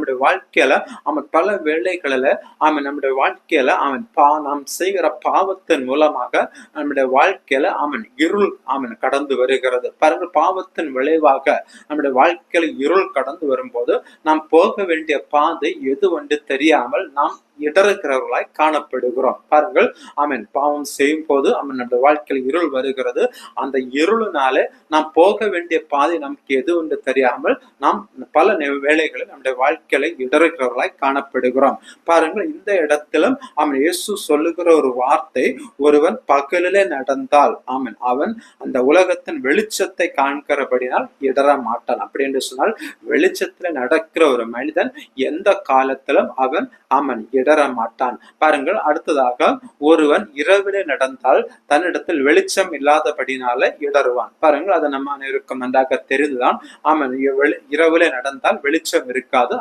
நம்முடைய வாழ்க்கையில அவன் பல வேளைகளில நம்முடைய வாழ்க்கையில நாம் செய்கிற பாவத்தின் மூலமாக நம்முடைய வாழ்க்கையில இருள் கடந்து வருகிறது. பாருங்கள், பாவத்தின் விளைவாக நம்முடைய வாழ்க்கையில இருள் கடந்து வரும்போது நாம் போக வேண்டிய பாதை எது என்று தெரியாமல் நாம் இடறுகிறவர்களாய் காணப்படுகிறோம். பாருங்கள், பாவம் செய்யும் போது நம்முடைய வாழ்க்கையில் இருள் வருகிறது. அந்த இருளினாலே நாம் போக வேண்டிய பாதை நமக்கு எது என்று தெரியாமல் நாம் பல வேளைகளில் நம்முடைய வாழ்க்கையில இடறுகிறவர்களாய் காணப்படுகிறோம். பாருங்கள், இந்த இடத்திலும் இயேசு சொல்லுகிற ஒரு வார்த்தை, ஒருவன் பகலிலே நடந்தால் அவன் அந்த உலகத்தின் வெளிச்சத்தை காண்கிறபடினால் இடற மாட்டான். அப்படி என்று சொன்னால், வெளிச்சத்துல நடக்கிற ஒரு மனிதன் எந்த காலத்திலும் அவன் இடற மாட்டான். பாருங்கள், அடுத்ததாக ஒருவன் இரவிலே நடந்தால் தன்னிடத்தில் வெளிச்சம் இல்லாதபடினால இடறுவான். பாருங்கள், அதை நம்ம அனைவருக்கும் நன்றாக தெரிந்துதான். இரவிலே நடந்தால் வெளிச்சம் இருக்காது.